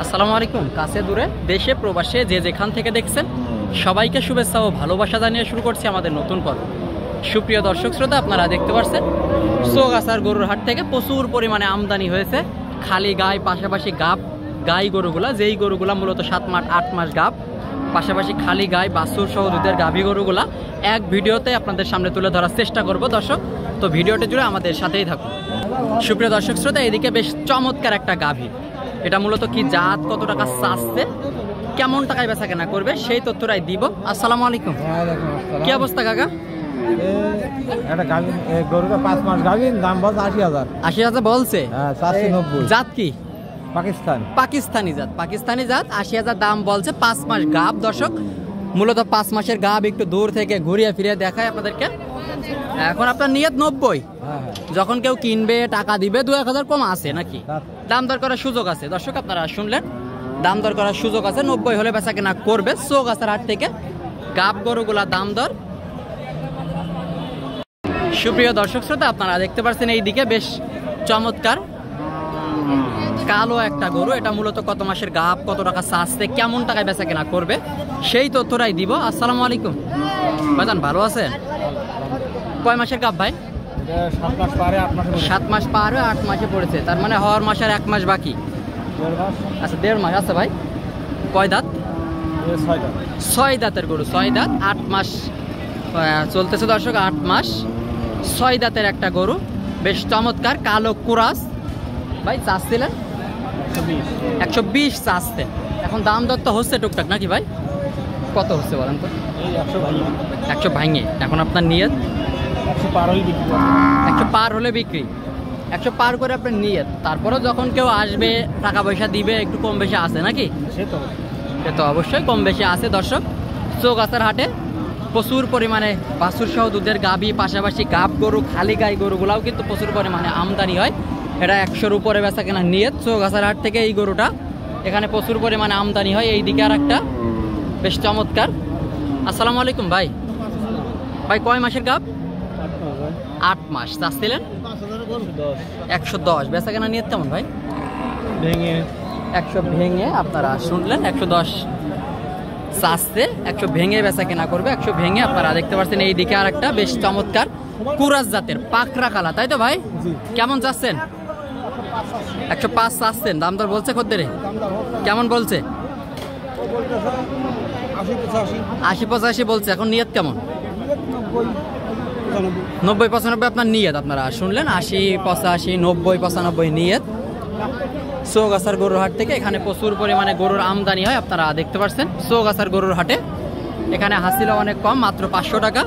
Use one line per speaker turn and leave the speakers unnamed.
আসসালামু আলাইকুম। কাছে দূরে দেশে প্রবাসে যে যেখান থেকে দেখছেন সবাইকে শুভেচ্ছা ও ভালোবাসা জানিয়ে শুরু করছি আমাদের নতুন পর্ব। সুপ্রিয় দর্শক শ্রোতা, আপনারা দেখতে পাচ্ছেন চৌগাছার গরুর হাট থেকে প্রচুর পরিমাণে আমদানি হয়েছে খালি গায়ে, পাশাপাশি গাই গরুগুলা, যেই গরুগুলা মূলত 7 মাস 8 মাস গাব, পাশাপাশি খালি গায়ে বাছুর সহ দুধের গাভী গরুগুলা এক ভিডিওতে আপনাদের সামনে তুলে ধরার চেষ্টা করব দর্শক। তো ভিডিওটি জুড়ে আমাদের সাথেই থাকুন। সুপ্রিয় দর্শক শ্রোতা, এদিকে বেশ চমৎকার একটা গাভী, এটা মূলত কি জাত, কত টাকা চাচ্ছে, কেমন টাকায় বেচা কেনা করবে সেই তথ্যটাই দিব। আসসালামু আলাইকুম। কি অবস্থা কাকা?
একটা গাভী গরুটা 5 মাস গাভী, দাম বলছে 80,000।
80,000 বলছে?
হ্যাঁ, 490।
জাত কি?
পাকিস্তানি
জাত। 80,000 দাম বলছে। 5 মাস গাব দর্শক, মূলত 5 মাসের গাব। একটু দূর থেকে ঘুরিয়ে ফিরিয়ে দেখায় আপনাদেরকে। এখন আপনার নিয়ত 90। যখন কেউ কিনবে টাকা দিবে 2-1000 কম আছে নাকি? দাম দর করার সুযোগ আছে দর্শক, আপনারা শুনলেন, দাম দর করার সুযোগ আছে। 90 হলে বেচা কেনা করবে। চৌগাছার হাট থেকে গাব গরুগুলা দাম দর। সুপ্রিয় দর্শক শ্রোতা, আপনারা দেখতে পাচ্ছেন এইদিকে বেশ চমৎকার কালো একটা গরু, এটা মূলত কত মাসের গাব, কত টাকা চাচ্ছে, কেমন টাকায় বেচা কেনা করবে সেই তথ্যটাই দিব। আসসালামু আলাইকুম ভাইজান, ভালো আছে? কয় মাসের গাব ভাই?
7 মাস পারে 8 মাসে।
7 মাস পার হয়ে 8 মাসে পড়েছে, তার মানে হওয়ার মাসের 1 মাস বাকি। আচ্ছা, 1.5 মাস আছে ভাই। কয় দাঁত? 6 দাঁতের গরু, 6 দাঁত, 8 মাস চলতেছে দর্শক। 8 মাস 6 দাঁতের একটা গরু, বেশ চমৎকার কালো কুরাস। ভাই চাচ্ছিলেন 120 চাচ্ছেন, এখন দাম দর তো হচ্ছে টুকটাক নাকি ভাই? কত হচ্ছে বলেন তো? 100 ভাঙে। এখন আপনার নিয়ত 100 পার হলে বিক্রি, 100 পার করে আপনার নিয়ত। তারপরেও যখন কেউ আসবে টাকা পয়সা দিবে, একটু কম বেশি আছে নাকি? সে তো অবশ্যই কম বেশি আছে দর্শক। চৌগাছার হাটে প্রচুর পরিমাণে বাছুর সহ দুধের গাভী, পাশাপাশি গাব গরু, খালি গাই গরুগুলাও কিন্তু প্রচুর পরিমাণে আমদানি হয়। এটা 100-র উপরে বেচা কেনা নিয়ত চৌগাছার হাট থেকে। এই গরুটা এখানে প্রচুর পরিমাণে আমদানি হয়। এই দিকে আর একটা বেশ চমৎকার। আসসালামু আলাইকুম ভাই। ভাই কয় মাসের গাব? 8 মাস চাচ্ছিলেন 110। বেচা কেনা নিয়ত কেমন ভাই? 100 ভেঙে। আপনারা শুনলেন 110 চাচ্ছে, 100 ভেঙে বেচা কেনা করবে। 100 ভেঙে। আপনারা দেখতে পাচ্ছেন এই দিকে আর একটা বেশ চমৎকার কুরাস জাতের পাকড়া কালা, তাই তো ভাই? কেমন চাচ্ছেন? 105 চাচ্ছেন। দাম দর বলছে খদ্দেরে? কেমন বলছে? 80-85 বলছে। এখন নিয়ত কেমন? 90-95 আপনার নিয়ত। আপনারা শুনলেন 80-85, 90-95 নিয়ত। চৌগাছার গরুর হাট থেকে এখানে প্রচুর পরিমাণে গরুর আমদানি হয়। আপনারা দেখতে পাচ্ছেন চৌগাছার গরুর হাটে এখানে হাসিল অনেক কম, মাত্র 500 টাকা।